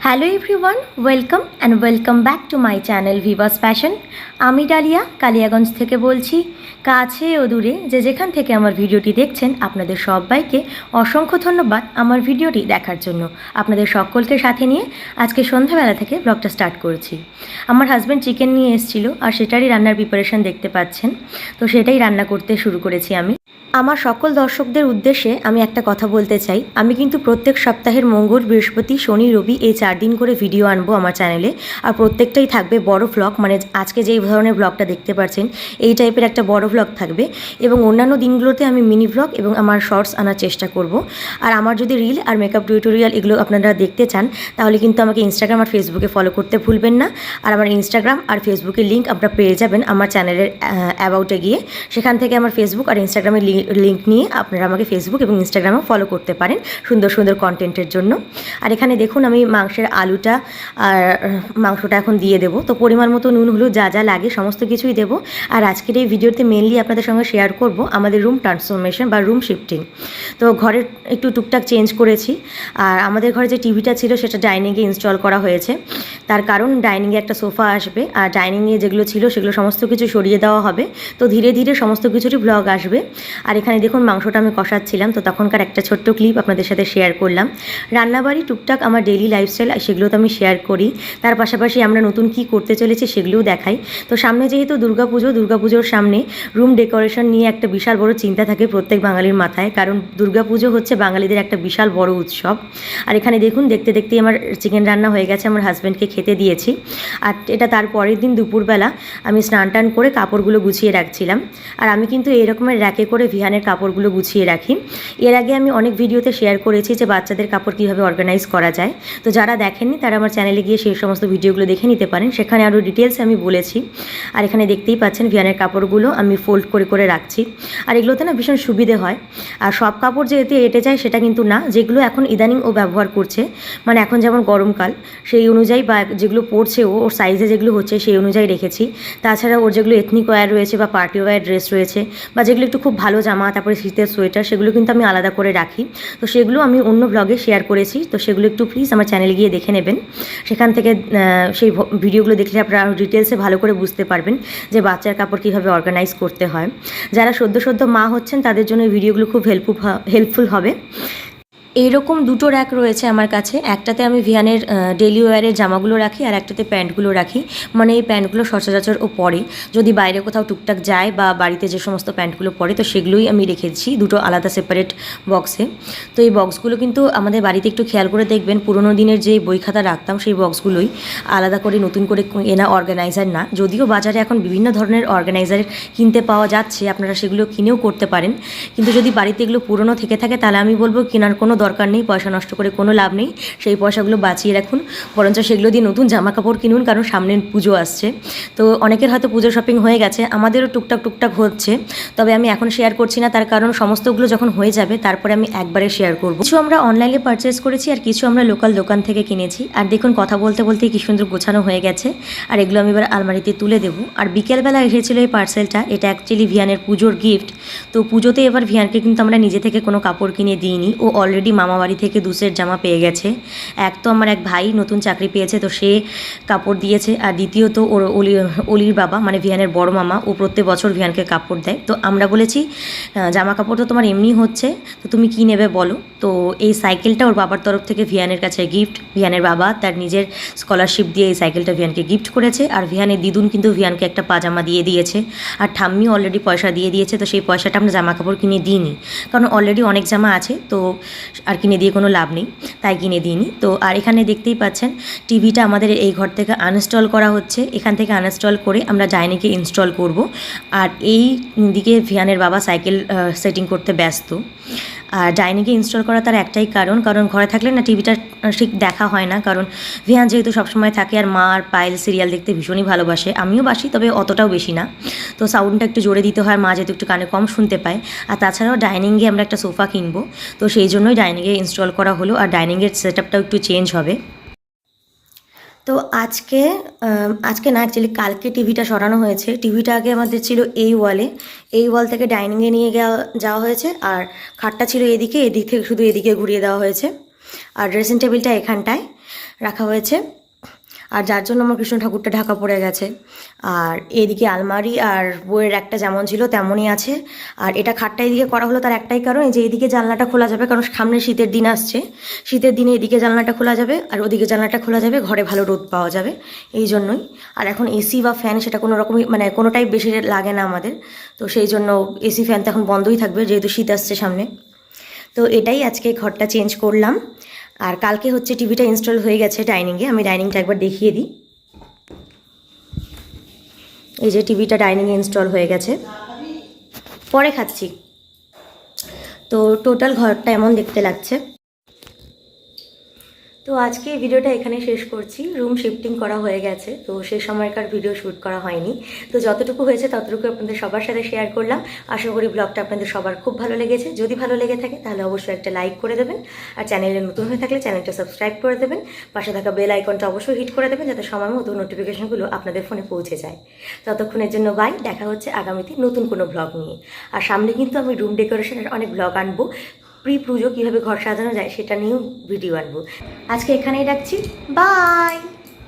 Hello everyone, welcome back to my channel Vivas fashion. আমি dahlia Kaliaganj থেকে বলছি। কাছে ও দূরে যে যেখান থেকে আমার ভিডিওটি দেখছেন আপনাদের সবাইকে অসংখ্য ধন্যবাদ আমার ভিডিওটি দেখার জন্য। আপনাদের সকলকে সাথে নিয়ে আজকে সন্ধ্যাবেলা থেকে ব্লগটা স্টার্ট করেছি। আমার হাজব্যান্ড চিকেন নিয়ে এসেছিলো আর সেটারই রান্নার প্রিপারেশন দেখতে পাচ্ছেন। তো সেটাই রান্না করতে শুরু করেছি আমি। আমার সকল দর্শকদের উদ্দেশ্যে আমি একটা কথা বলতে চাই, আমি কিন্তু প্রত্যেক সপ্তাহের মঙ্গল, বৃহস্পতি, শনি, রবি এই 4 দিন করে ভিডিও আনবো আমার চ্যানেলে। আর প্রত্যেকটাই থাকবে বড় ভ্লগ, মানে আজকে যেই ধরনের ব্লগটা দেখতে পাচ্ছেন এই টাইপের একটা বড় ভ্লগ থাকবে। এবং অন্যান্য দিনগুলোতে আমি মিনি ভ্লগ এবং আমার শর্টস আনার চেষ্টা করব। আর আমার যদি রিল আর মেকআপ টিউটোরিয়াল এগুলো আপনারা দেখতে চান তাহলে কিন্তু আমাকে ইনস্টাগ্রাম আর ফেসবুকে ফলো করতে ভুলবেন না। আর আমার ইনস্টাগ্রাম আর ফেসবুকের লিঙ্ক আপনারা পেয়ে যাবেন আমার চ্যানেলের অ্যাবাউটে গিয়ে। সেখান থেকে আমার ফেসবুক আর ইনস্টাগ্রামের লিঙ্ক নিয়ে আপনারা আমাকে ফেসবুক এবং ইনস্টাগ্রামেও ফলো করতে পারেন সুন্দর সুন্দর কন্টেন্টের জন্য। আর এখানে দেখুন আমি মাংসের আলুটা আর মাংসটা এখন দিয়ে দেবো। তো পরিমাণ মতো নুন, হলুদ যা যা লাগে সমস্ত কিছুই দেবো। আর আজকের এই ভিডিওতে মেনলি আপনাদের সঙ্গে শেয়ার করব আমাদের রুম ট্রান্সফরমেশন বা রুম শিফটিং। তো ঘরের একটু টুকটাক চেঞ্জ করেছি। আর আমাদের ঘরে যে টিভিটা ছিল সেটা ডাইনিংয়ে ইনস্টল করা হয়েছে। তার কারণ ডাইনিংয়ে একটা সোফা আসবে আর ডাইনিংয়ে যেগুলো ছিল সেগুলো সমস্ত কিছু সরিয়ে দেওয়া হবে। তো ধীরে ধীরে সমস্ত কিছুরই ব্লগ আসবে। আর এখানে দেখুন মাংসটা আমি কষাচ্ছিলাম, তো তখনকার একটা ছোট্ট ক্লিপ আপনাদের সাথে শেয়ার করলাম। রান্নাবাড়ি টুকটাক আমার ডেইলি লাইফস্টাইল সেগুলো তো আমি শেয়ার করি। তার পাশাপাশি আমরা নতুন কি করতে চলেছি সেগুলোও দেখাই। তো সামনে যেহেতু দুর্গাপুজোর সামনে রুম ডেকোরেশন নিয়ে একটা বিশাল বড় চিন্তা থাকে প্রত্যেক বাঙালির মাথায়, কারণ দুর্গাপুজো হচ্ছে বাঙালিদের একটা বিশাল বড় উৎসব। আর এখানে দেখুন দেখতে দেখতেই আমার চিকেন রান্না হয়ে গেছে, আমার হাজব্যান্ডকে খেতে দিয়েছি। আর এটা তার পরের দিন দুপুরবেলা আমি স্নান টান করে কাপড়গুলো গুছিয়ে রাখছিলাম। আর আমি কিন্তু এরকমের র্যাকে করে ভিহানের কাপড়গুলো গুছিয়ে রাখি। এর আগে আমি অনেক ভিডিওতে শেয়ার করেছি যে বাচ্চাদের কাপড় কীভাবে অর্গানাইজ করা যায়। তো যারা দেখেননি তারা আমার চ্যানেলে গিয়ে সেই সমস্ত ভিডিওগুলো দেখে নিতে পারেন, সেখানে আরও ডিটেলস আমি বলেছি। আর এখানে দেখতেই পাচ্ছেন ভিহানের কাপড়গুলো আমি ফোল্ড করে করে রাখছি। আর এগুলোতে না ভীষণ সুবিধে হয়। আর সব কাপড় যে এতে এঁটে যায় সেটা কিন্তু না, যেগুলো এখন ইদানিং ও ব্যবহার করছে, মানে এখন যেমন গরমকাল সেই অনুযায়ী বা যেগুলো পরছে ওর সাইজে যেগুলো হচ্ছে সেই অনুযায়ী রেখেছি। তাছাড়া ওর যেগুলো এথনিক ওয়্যার রয়েছে বা পার্টি ওয়্যার ড্রেস রয়েছে বা যেগুলো একটু খুব ভালো জামা, তারপরে শীতের সোয়েটার, সেগুলো কিন্তু আমি আলাদা করে রাখি। তো সেগুলো আমি অন্য ব্লগে শেয়ার করেছি, তো সেগুলো একটু প্লিজ আমার চ্যানেলে গিয়ে দেখে নেবেন। সেখান থেকে সেই ভিডিওগুলো দেখলে আপনারা আরও ডিটেলসে ভালো করে বুঝতে পারবেন যে বাচ্চার কাপড় কীভাবে অর্গানাইজ করতে হয়। যারা সদ্য মা হচ্ছেন তাদের জন্য এই ভিডিওগুলো খুব হেল্পফুল হবে। এইরকম দুটো র্যাক রয়েছে আমার কাছে। একটাতে আমি ভিয়ানের ডেলি ওয়্যারের জামাগুলো রাখি আর একটাতে প্যান্টগুলো রাখি। মানে এই প্যান্টগুলো সচরাচর ও পরে যদি বাইরে কোথাও টুকটাক যায় বা বাড়িতে যে সমস্ত প্যান্টগুলো পরে, তো সেগুলোই আমি রেখেছি দুটো আলাদা সেপারেট বক্সে। তো এই বক্সগুলো কিন্তু আমাদের বাড়িতে একটু খেয়াল করে দেখবেন পুরোনো দিনের যে বই খাতা রাখতাম সেই বক্সগুলোই আলাদা করে নতুন করে এনা অর্গানাইজার না। যদিও বাজারে এখন বিভিন্ন ধরনের অর্গানাইজার কিনতে পাওয়া যাচ্ছে, আপনারা সেগুলো কিনেও করতে পারেন। কিন্তু যদি বাড়িতে এগুলো পুরনো থেকে থাকে তাহলে আমি বলবো কেনার কোনো দরকার নেই, পয়সা নষ্ট করে কোনো লাভ নেই। সেই পয়সাগুলো বাঁচিয়ে রাখুন, বরঞ্চ সেগুলো দিয়ে নতুন জামা কাপড় কিনুন, কারণ সামনে পুজো আসছে। তো অনেকের হয়তো পুজো শপিং হয়ে গেছে, আমাদেরও টুকটাক হচ্ছে। তবে আমি এখন শেয়ার করছি না, তার কারণ সমস্তগুলো যখন হয়ে যাবে তারপরে আমি একবারে শেয়ার করব। কিছু আমরা অনলাইনে পারচেস করেছি আর কিছু আমরা লোকাল দোকান থেকে কিনেছি। আর দেখুন কথা বলতে বলতে কি সুন্দর গোছানো হয়ে গেছে। আর এগুলো আমি এবার আলমারিতে তুলে দেবো। আর বিকেলবেলা এসেছিলো এই পার্সেলটা, এটা অ্যাকচুয়ালি ভিয়ানের পুজোর গিফট। তো পুজোতে এবার ভিয়ানকে কিন্তু আমরা নিজে থেকে কোনো কাপড় কিনে দিইনি, ও অলরেডি মামা বাড়ি থেকে 2 সেট জামা পেয়ে গেছে। এক তো আমার এক ভাই নতুন চাকরি পেয়েছে, তো সে কাপড় দিয়েছে। আর দ্বিতীয়ত ওর অলির বাবা মানে ভিয়ানের বড় মামা, ও প্রত্যেক বছর ভিয়ানকে কাপড় দেয়। তো আমরা বলেছি জামা কাপড় তো তোমার এমনি হচ্ছে, তো তুমি কি নেবে বলো। তো এই সাইকেলটা ওর বাবার তরফ থেকে ভিয়ানের কাছে গিফট। ভিয়ানের বাবা তার নিজের স্কলারশিপ দিয়ে এই সাইকেলটা ভিয়ানকে গিফট করেছে। আর ভিয়ানের দিদুন কিন্তু ভিয়ানকে একটা পাজামা দিয়ে দিয়েছে। আর ঠাম্মি অলরেডি পয়সা দিয়ে দিয়েছে। তো সেই পয়সাটা আমরা জামা কাপড় কিনে দিইনি, কারণ অলরেডি অনেক জামা আছে, তো আর কিনে দিয়ে কোনো লাভ নেই, তাই কিনে দিইনি। তো আর এখানে দেখতেই পাচ্ছেন টিভিটা আমাদের এই ঘর থেকে আনইনস্টল করা হচ্ছে। এখান থেকে আনইনস্টল করে আমরা ডাইনিংয়ে ইনস্টল করব। আর এই দিকে ভিয়ানের বাবা সাইকেল সেটিং করতে ব্যস্ত। আর ডাইনিংয়ে ইনস্টল করা তার একটাই কারণ ঘরে থাকলে না টিভিটা ঠিক দেখা হয় না, কারণ ভিয়ান যেহেতু সবসময় থাকে আর মা আর পায়েল সিরিয়াল দেখতে ভীষণই ভালোবাসে, আমিও বাসি তবে অতটাও বেশি না। তো সাউন্ডটা একটু জোরে দিতে হয়, মা যেহেতু একটু কানে কম শুনতে পায়। আর তাছাড়াও ডাইনিংয়ে আমরা একটা সোফা কিনবো, তো সেই জন্যই ডাইনিংয়ে ইনস্টল করা হলো। আর ডাইনিংয়ের সেটআপটাও একটু চেঞ্জ হবে। তো আজকে না, অ্যাকচুয়ালি কালকে টিভিটা সরানো হয়েছে। টিভিটা আগে আমাদের ছিল এই ওয়াল থেকে ডাইনিংয়ে নিয়ে যাওয়া হয়েছে। আর খাটটা ছিল এদিক থেকে শুধু এদিকে ঘুরিয়ে দেওয়া হয়েছে। আর ড্রেসিং টেবিলটা এখানটায় রাখা হয়েছে, আর যার জন্য আমার কৃষ্ণ ঠাকুরটা ঢাকা পড়ে গেছে। আর এদিকে আলমারি আর বইয়ের একটা যেমন ছিল তেমনই আছে। আর এটা খাটটা এদিকে করা হলো তার একটাই কারণ, যে এদিকে জানলাটা খোলা যাবে, কারণ সামনে শীতের দিন আসছে। শীতের দিনে এদিকে জানলাটা খোলা যাবে আর ওদিকে জানলাটা খোলা যাবে, ঘরে ভালো রোদ পাওয়া যাবে, এই জন্যই। আর এখন এসি বা ফ্যান সেটা কোনো রকমই মানে কোনোটাই বেশি লাগে না আমাদের, তো সেই জন্য এসি ফ্যান তো এখন বন্ধই থাকবে যেহেতু শীত আসছে সামনে। তো এটাই আজকে ঘরটা চেঞ্জ করলাম। আর কালকে হচ্ছে টিভিটা ইনস্টল হয়ে গেছে ডাইনিংয়ে, আমি ডাইনিংটা একবার দেখিয়ে দিই। এই যে টিভিটা ডাইনিংয়ে ইনস্টল হয়ে গেছে, পরে খাচ্ছি। তো টোটাল ঘরটা এমন দেখতে লাগছে। তো আজকে ভিডিওটা এখানে শেষ করছি। রুম শিফটিং করা হয়ে গেছে, তো সেই সময়কার ভিডিও শ্যুট করা হয়নি। তো যতটুকু হয়েছে ততটুকু আপনাদের সবার সাথে শেয়ার করলাম। আশা করি ব্লগটা আপনাদের সবার খুব ভালো লেগেছে। যদি ভালো লেগে থাকে তাহলে অবশ্যই একটা লাইক করে দেবেন, আর চ্যানেলে নতুন হয়ে থাকলে চ্যানেলটা সাবস্ক্রাইব করে দেবেন। পাশে থাকা বেল আইকনটা অবশ্যই হিট করে দেবেন, যাতে সময় মতো নোটিফিকেশনগুলো আপনাদের ফোনে পৌঁছে যায়। ততক্ষণের জন্য বাই, দেখা হচ্ছে আগামীতে নতুন কোনো ব্লগ নিয়ে। আর সামনে কিন্তু আমি রুম ডেকোরেশনের অনেক ব্লগ আনবো, প্রি পুজো কীভাবে ঘর সাজানো যায় সেটা নিয়েও ভিডিও আনবো। আজকে এখানেই রাখছি, বাই।